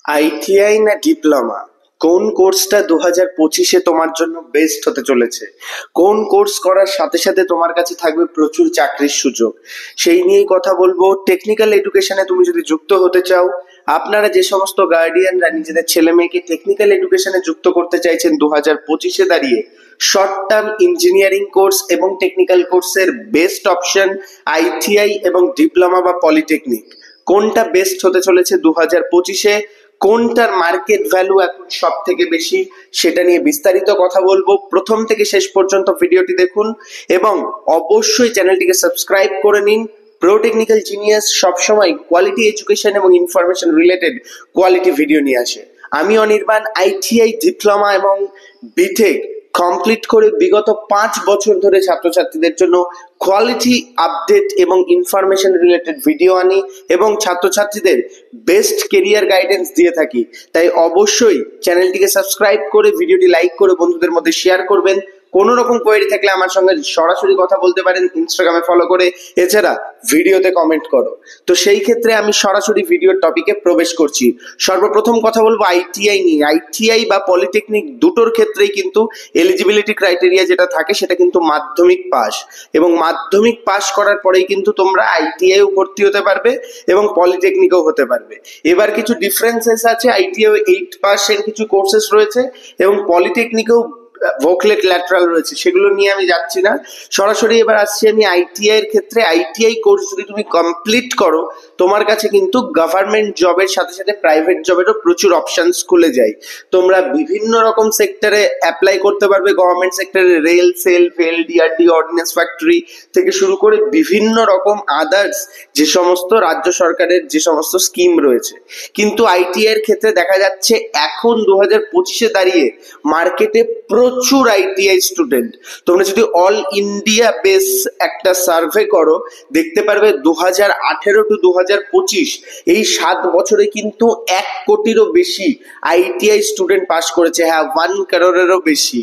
ITI না diploma, কোন কোর্সটা 2025-এ তোমার জন্য বেস্ট হতে চলেছে? কোন কোর্স করার সাথে সাথে তোমার কাছে থাকবে প্রচুর চাকরির সুযোগ? সেই নিয়েই কথা বলবো। টেকনিক্যাল এডুকেশনে তুমি যদি যুক্ত হতে চাও, আপনারা যে সমস্ত গার্ডিয়ানরা নিজেদের ছেলে মেয়েকে টেকনিক্যাল এডুকেশনে যুক্ত করতে চাইছেন 2025-এ দাঁড়িয়ে, শর্ট টার্ম ইঞ্জিনিয়ারিং কোর্স এবং টেকনিক্যাল কোর্সের বেস্ট অপশন আইটিআই এবং ডিপ্লোমা বা পলিটেকনিক। কোনটা বেস্ট হতে চলেছে 2025-এ, কোনটার মার্কেট ভ্যালু এখন সব থেকে বেশি, সেটা নিয়ে বিস্তারিত কথা বলবো। প্রথম থেকে শেষ পর্যন্ত ভিডিওটি দেখুন এবং অবশ্যই চ্যানেলটিকে সাবস্ক্রাইব করে নিন। প্রো টেকনিক্যাল জিনিয়াস সবসময় কোয়ালিটি এডুকেশন এবং ইনফরমেশন রিলেটেড কোয়ালিটি ভিডিও নিয়ে আসে। আমি অনির্বাণ আইটিআই, ডিপ্লোমা এবং বিটেক কমপ্লিট করে বিগত 5 বছর ধরে ছাত্রছাত্রীদের জন্য কোয়ালিটি আপডেট এবং ইনফরমেশন রিলেটেড ভিডিও আনি এবং ছাত্রছাত্রীদের বেস্ট কেরিয়ার গাইডেন্স দিয়ে থাকি। তাই অবশ্যই চ্যানেলটিকে সাবস্ক্রাইব করে ভিডিওটি লাইক করে বন্ধুদের মধ্যে শেয়ার করবেন। কোনো রকম কোয়েরি থাকলে আমার সঙ্গে সরাসরি কথা বলতে পারেন ইনস্টাগ্রামে ফলো করে, এছাড়া ভিডিওতে কমেন্ট করো। তো সেই ক্ষেত্রে আমি সরাসরি ভিডিওর টপিকে প্রবেশ করছি। সর্বপ্রথম কথা বলবো আইটিআই নিয়ে। আইটিআই বা পলিটেকনিক দুটোর ক্ষেত্রেই কিন্তু এলিজিবিলিটি ক্রাইটেরিয়া যেটা থাকে সেটা কিন্তু মাধ্যমিক পাস, এবং মাধ্যমিক পাস করার পরেই কিন্তু তোমরা আইটিআইও ভর্তি হতে পারবে এবং পলিটেকনিকও হতে পারবে। এবার কিছু ডিফারেন্সেস আছে। আইটিআই 8 পাসের কিছু কোর্সেস রয়েছে এবং পলিটেকনিকেও ভোকলেট ল্যাটারাল রয়েছে, সেগুলো নিয়ে আমি যাচ্ছি না। সরাসরি এবার আসছি আমি আইটিআই এর ক্ষেত্রে। আইটিআই কোর্স যদি তুমি কমপ্লিট করো, তোমার কাছে কিন্তু গভর্নমেন্ট জবের সাথে সাথে প্রাইভেট জবেরও প্রচুর অপশনস খুলে যায়। তোমরা বিভিন্ন রকম সেক্টরে অ্যাপ্লাই করতে পারবে। গভর্নমেন্ট সেক্টরে রেল, সেল, ভেল, ডিআরডি, অর্ডিন্যান্স ফ্যাক্টরি থেকে শুরু করে বিভিন্ন রকম আদার্স যে সমস্ত রাজ্য সরকারের যে সমস্ত স্কিম রয়েছে। কিন্তু আইটিআই এর ক্ষেত্রে দেখা যাচ্ছে এখন 2025-এ দাঁড়িয়ে মার্কেটে প্রচুর আইটিআই স্টুডেন্ট। তোমরা যদি অল ইন্ডিয়া বেস একটা সার্ভে করো, দেখতে পারবে 2018 টু 2025 এই 7 বছরে কিন্তু 1 কোটিরও বেশি আইটিআই স্টুডেন্ট পাস করেছে। হ্যাঁ, 1 কারোরেরও বেশি।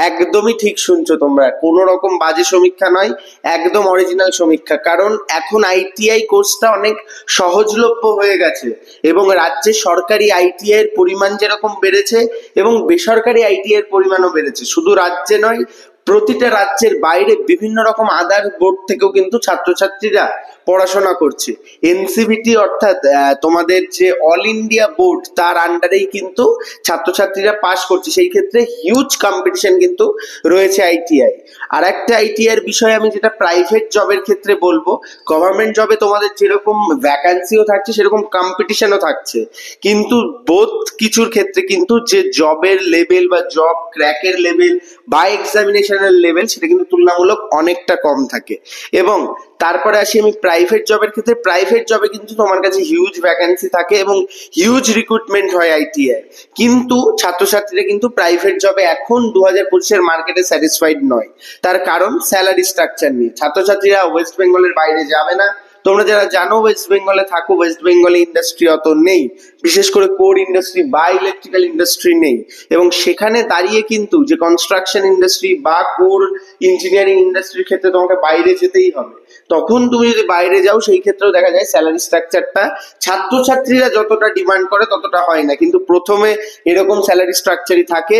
একদমই ঠিক শুনছো তোমরা, কোনো রকম বাজে সমীক্ষা নয়, একদম অরিজিনাল সমীক্ষা। কারণ এখন আইটিআই কোর্সটা অনেক সহজলভ্য হয়ে গেছে এবং রাজ্যে সরকারি আইটিআই এর পরিমাণ যেরকম বেড়েছে এবং বেসরকারি আইটিআই এর পরিমাণও বেড়েছে। শুধু রাজ্যে নয়, প্রতিটা রাজ্যের বাইরে বিভিন্ন রকম আদার বোর্ড থেকেও কিন্তু ছাত্রছাত্রীরা পড়াশোনা করছে। এনসিভিটি অর্থাৎ তোমাদের যে অল ইন্ডিয়া বোর্ড, তার আন্ডারেই কিন্তু ছাত্রছাত্রীরা পাস করছে। সেই ক্ষেত্রে হিউজ কম্পিটিশন কিন্তু রয়েছে আইটিআই। আর একটা আইটিআই এর বিষয় আমি যেটা প্রাইভেট জবের ক্ষেত্রে বলবো, গভর্নমেন্ট জবে তোমাদের যেরকম ভ্যাকান্সিও থাকছে সেরকম কম্পিটিশনও থাকছে, কিন্তু বোথ কিছুর ক্ষেত্রে কিন্তু যে জবের লেভেল বা জব ক্র্যাকের লেভেল বা এক্সামিনেশনের লেভেল সেটা কিন্তু তুলনামূলক অনেকটা কম থাকে। এবং তারপরে আসি আমি প্রাইভেট জবের ক্ষেত্রে। প্রাইভেট জবে কিন্তু তোমার কাছে হিউজ ভ্যাকান্সি থাকে এবং হিউজ রিক্রুটমেন্ট হয় আইটিআই, কিন্তু ছাত্রছাত্রীরা কিন্তু প্রাইভেট জবে এখন 2025-এর মার্কেটে স্যাটিসফাইড নয়। তার কারণ স্যালারি স্ট্রাকচার নিয়ে। ছাত্রছাত্রীরা ওয়েস্ট বেঙ্গলের বাইরে যাবে না। তোমরা যারা জানো ওয়েস্ট বেঙ্গলে থাকো, ওয়েস্ট বেঙ্গলে ইন্ডাস্ট্রি অত নেই, বিশেষ করে কোর ইন্ডাস্ট্রি বা ইলেকট্রিক্যাল ইন্ডাস্ট্রি নেই। এবং সেখানে দাঁড়িয়ে কিন্তু যে কনস্ট্রাকশন ইন্ডাস্ট্রি বা কোর ইঞ্জিনিয়ারিং ইন্ডাস্ট্রির ক্ষেত্রে তোমাকে বাইরে যেতেই হবে। তখন তুমি যদি বাইরে যাও, সেই ক্ষেত্রেও দেখা যায় স্যালারি স্ট্রাকচারটা ছাত্রছাত্রীরা যতটা ডিমান্ড করে ততটা হয় না, কিন্তু প্রথমে এরকম স্যালারি স্ট্রাকচারই থাকে।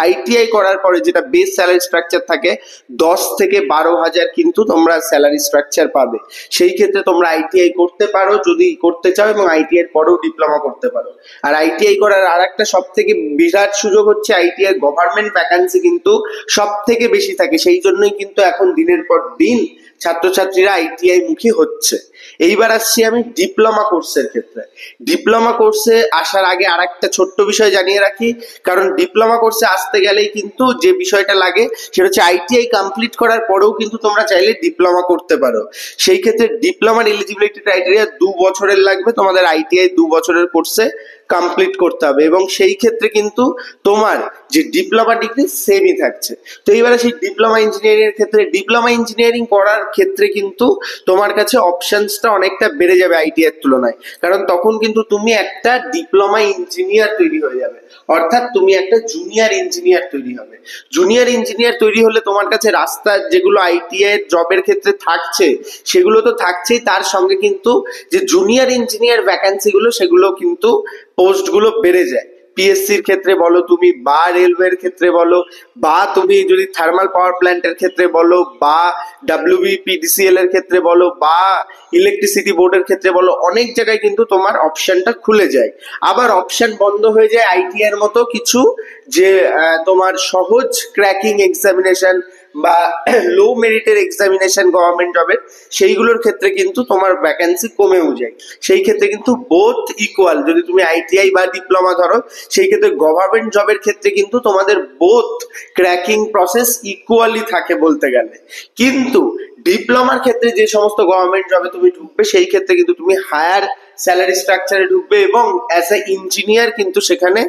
আইটিআই করার পরে যেটা বেস স্যালারি স্ট্রাকচার থাকে 10 থেকে 12,000 কিন্তু তোমরা স্যালারি স্ট্রাকচার পাবে। সেই ক্ষেত্রে তোমরা আইটিআই করতে পারো যদি করতে চাও, এবং আইটিআই এর পরেও ডিপ্লোমা করতে পারো। আর আইটিআই করার আর একটা সব থেকে বিরাট সুযোগ হচ্ছে আইটিআই গভর্নমেন্ট ভ্যাকান্সি কিন্তু সব থেকে বেশি থাকে। সেই জন্যই কিন্তু এখন দিনের পর দিন ছাত্রছাত্রীরা আইটিআই মুখী হচ্ছে। এইবার আসছি আমি ডিপ্লোমা কোর্সের ক্ষেত্রে। ডিপ্লোমা কোর্সে আসার আগে আর একটা ছোট্ট বিষয় জানিয়ে রাখি, কারণ ডিপ্লোমা কোর্সে আসতে গেলেই কিন্তু যে বিষয়টা লাগে সেটা হচ্ছে আইটিআই কমপ্লিট করার পরেও কিন্তু তোমরা চাইলে ডিপ্লোমা করতে পারো। সেই ক্ষেত্রে ডিপ্লোমার এলিজিবিলিটি ক্রাইটেরিয়া 2 বছরের লাগবে। তোমাদের আইটিআই 2 বছরের কোর্সে কমপ্লিট করতে হবে এবং সেই ক্ষেত্রে কিন্তু তোমার যে ডিপ্লোমা ডিগ্রি সেমই থাকছে। তো এইবারে সেই ডিপ্লোমা ইঞ্জিনিয়ারিং এর ক্ষেত্রে, ডিপ্লোমা ইঞ্জিনিয়ারিং করার ক্ষেত্রে কিন্তু তোমার কাছে অপশনসটা অনেকটা বেড়ে যাবে আইটিআই এর তুলনায়। কারণ তখন কিন্তু তুমি একটা ডিপ্লোমা ইঞ্জিনিয়ার তৈরি হয়ে যাবে, অর্থাৎ তুমি একটা জুনিয়র ইঞ্জিনিয়ার তৈরি হবে। জুনিয়র ইঞ্জিনিয়ার তৈরি হলে তোমার কাছে রাস্তা যেগুলো আইটিআই এর জবের ক্ষেত্রে থাকছে সেগুলো তো থাকছেই, তার সঙ্গে কিন্তু যে জুনিয়র ইঞ্জিনিয়ার ভ্যাকান্সি গুলো সেগুলো কিন্তু পোস্টগুলো বেড়ে যায়। পিএসসির ক্ষেত্রে বলো তুমি, বা রেলওয়ের ক্ষেত্রে বলো, বা তুমি যদি থার্মাল পাওয়ার প্ল্যান্টের ক্ষেত্রে বলো, বা ডাব্লিউবিপিডিসিএল এর ক্ষেত্রে বলো, বা ইলেকট্রিসিটি বোর্ডের ক্ষেত্রে বলো, অনেক জায়গায় কিন্তু তোমার অপশনটা খুলে যায়। আবার অপশন বন্ধ হয়ে যায় আইটি এর মতো কিছু, যে তোমার সহজ ক্র্যাকিং এক্সামিনেশন বা লো মেরিটের এক্সামিনেশন গভর্নমেন্ট জবের, সেইগুলোর ক্ষেত্রে কিন্তু তোমার ভ্যাকেন্সি কমেও যায়। সেই ক্ষেত্রে কিন্তু বোথ ইকুয়াল, যদি তুমি আইটিআই বা ডিপ্লোমা ধরো, সেই ক্ষেত্রে গভর্নমেন্ট জবের ক্ষেত্রে কিন্তু তোমাদের বোথ ক্র্যাকিং প্রসেস ইকুয়ালি থাকে বলতে গেলে। কিন্তু ডিপ্লোমার ক্ষেত্রে যে সমস্ত গভর্নমেন্ট জবে তুমি ঢুকবে, সেই ক্ষেত্রে কিন্তু তুমি হায়ার স্যালারি স্ট্রাকচারে ঢুকবে এবং অ্যাজ এ ইঞ্জিনিয়ার কিন্তু সেখানে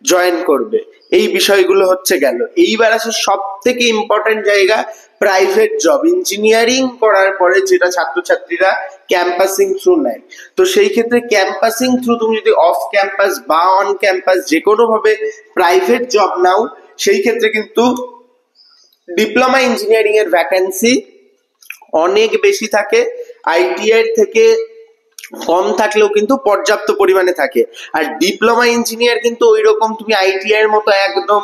জয়েন করবে। এই বিষয়গুলো হচ্ছে গেল। এইবার আসে সব থেকে ইম্পর্টেন্ট জায়গা, প্রাইভেট জব। ইঞ্জিনিয়ারিং করার পরে যেটা ছাত্রছাত্রীরা ক্যাম্পাসিং থ্রু নেয়, তো সেই ক্ষেত্রে ক্যাম্পাসিং থ্রু তুমি যদি অফ ক্যাম্পাস বা অন ক্যাম্পাস যে কোনো ভাবে প্রাইভেট জব নাও, সেই ক্ষেত্রে কিন্তু ডিপ্লোমা ইঞ্জিনিয়ারিং এর ভ্যাকেন্সি অনেক বেশি থাকে, আইটিআই থেকে কম থাকলেও কিন্তু পর্যাপ্ত পরিমাণে থাকে। আর ডিপ্লোমা ইঞ্জিনিয়ার কিন্তু ওই রকম তুমি আইটিআই এর মতো একদম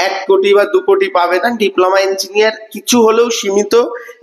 1 কোটি বা 2 কোটি পাবে না। ডিপ্লোমা ইঞ্জিনিয়ার কিছু হলেও সীমিত,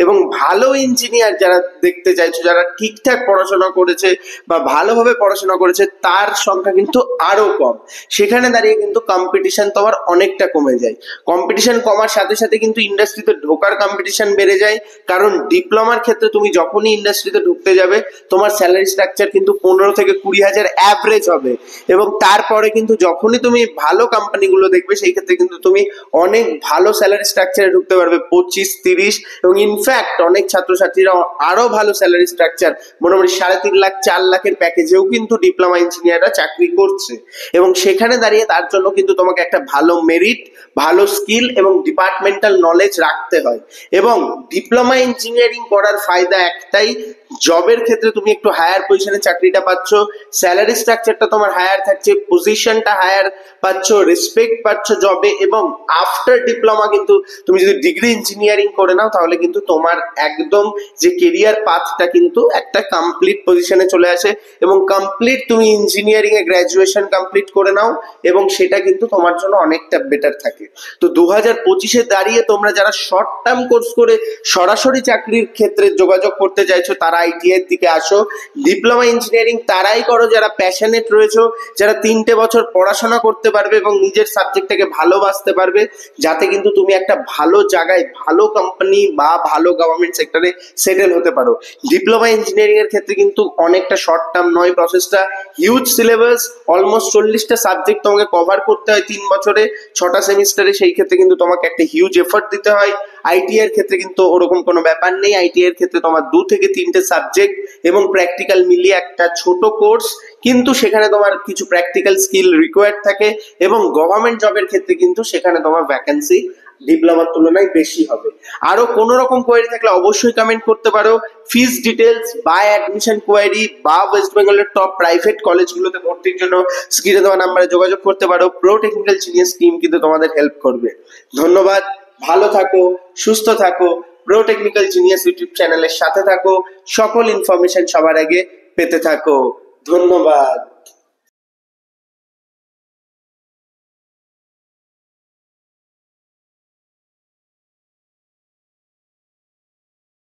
এবং ভালো ইঞ্জিনিয়ার যারা দেখতে চাইছো, যারা ঠিকঠাক পড়াশোনা করেছে বা ভালোভাবে পড়াশোনা করেছে, তার সংখ্যা কিন্তু আরো কম। সেখানে দাঁড়িয়ে কিন্তু কম্পিটিশন তোমার অনেকটা কমে যায়। কম্পিটিশন কমার সাথে সাথে কিন্তু ইন্ডাস্ট্রিতে ঢোকার কম্পিটিশন বেড়ে যায়, কারণ ডিপ্লোমার ক্ষেত্রে তুমি যখনই ইন্ডাস্ট্রিতে ঢুকতে যাবে, তোমার স্যালারি স্ট্রাকচার কিন্তু 15 থেকে 20 হাজার অ্যাভারেজ হবে, এবং তারপরে কিন্তু যখনই তুমি ভালো কোম্পানিগুলো দেখবে, সেই ক্ষেত্রে কিন্তু তুমি অনেক ভালো স্যালারি স্ট্রাকচারে ঢুকতে পারবে, 25-30, এবং ইনফ্যাক্ট অনেক ছাত্রছাত্রীরা আরো ভালো স্যালারি স্ট্রাকচার, মোটামুটি 3.5 লাখ 4 লাখের প্যাকেজেও কিন্তু ডিপ্লোমা ইঞ্জিনিয়াররা চাকরি করছে। এবং সেখানে দাঁড়িয়ে তার জন্য কিন্তু তোমাকে একটা ভালো মেরিট, ভালো স্কিল এবং ডিপার্টমেন্টাল নলেজ রাখতে হয়। এবং ডিপ্লোমা ইঞ্জিনিয়ারিং করার ফায়দা একটাই, জবের ক্ষেত্রে তুমি একটু হায়ার পজিশনে চাকরিটা পাচ্ছ, স্যালারি স্ট্রাকচারটা তোমার হায়ার থাকছে, পজিশনটা হায়ার পাচ্ছ, রেসপেক্ট পাচ্ছ জবে। এবং আফটার ডিপ্লোমা কিন্তু তুমি যদি ডিগ্রি ইঞ্জিনিয়ারিং করে নাও, তাহলে কিন্তু তোমার একদম যে কেরিয়ার পাথটা কিন্তু একটা কমপ্লিট পজিশনে চলে আসে, এবং কমপ্লিট তুমি ইঞ্জিনিয়ারিং এ গ্র্যাজুয়েশন কমপ্লিট করে নাও, এবং সেটা কিন্তু তোমার জন্য অনেকটা বেটার থাকে। তো 2025-এ দাঁড়িয়ে তোমরা যারা শর্ট টার্ম কোর্স করে সরাসরি চাকরির ক্ষেত্রে যোগাযোগ করতে চাইছো, তারা আইটিআই এর দিকে আসো। ডিপ্লোমা ইঞ্জিনিয়ারিং তারাই করো যারা প্যাশনেট রয়েছো, যারা 3টে বছর পড়াশোনা করতে পারবে এবং নিজের সাবজেক্টটাকে ভালোবাসতে পারবে, যাতে কিন্তু তুমি একটা ভালো জায়গায়, ভালো কোম্পানি বা ভালো গভর্নমেন্ট সেক্টরে সেটেল হতে পারো। ডিপ্লোমা ইঞ্জিনিয়ারিং এর ক্ষেত্রে কিন্তু অনেকটা শর্ট টার্ম নয় প্রসেসটা, হিউজ সিলেবাস, অলমোস্ট 40টা সাবজেক্ট তোমাকে কভার করতে হয় 3 বছরে, 6টা সেমিস্টারে। সেই ক্ষেত্রে কিন্তু তোমাকে একটা হিউজ এফর্ট দিতে হয়। আইটিআই এর ক্ষেত্রে কিন্তু ওরকম কোনো ব্যাপার নেই। আইটিআই এর ক্ষেত্রে তোমার 2 থেকে 3টে সাবজেক্ট এবং প্র্যাকটিক্যাল মিলিয়ে একটা ছোট কোর্স, কিন্তু সেখানে তোমার কিছু প্র্যাকটিক্যাল স্কিল রিকোয়ার্ড থাকে। এবং গভর্নমেন্ট জবের ক্ষেত্রে কিন্তু সেখানে তোমার ভ্যাকেন্সি ডিপ্লোমার তুলনায় বেশি হবে। আরো কোনো রকম কোয়েরি থাকলে অবশ্যই কমেন্ট করতে পারো। ফিস ডিটেলস বা অ্যাডমিশন কোয়েরি বা ওয়েস্ট বেঙ্গলের টপ প্রাইভেট কলেজগুলোতে ভর্তির জন্য স্ক্রিনে দেওয়া নাম্বারে যোগাযোগ করতে পারো। প্রো টেকনিক্যাল জিনিয়াস টিম কিন্তু তোমাদের হেল্প করবে। ধন্যবাদ, ভালো থাকো, সুস্থ থাকো, প্রো টেকনিক্যাল জিনিয়াস ইউটিউব চ্যানেলের সাথে থাকো, সকল ইনফরমেশন সবার আগে পেতে থাকো। ধন্যবাদ।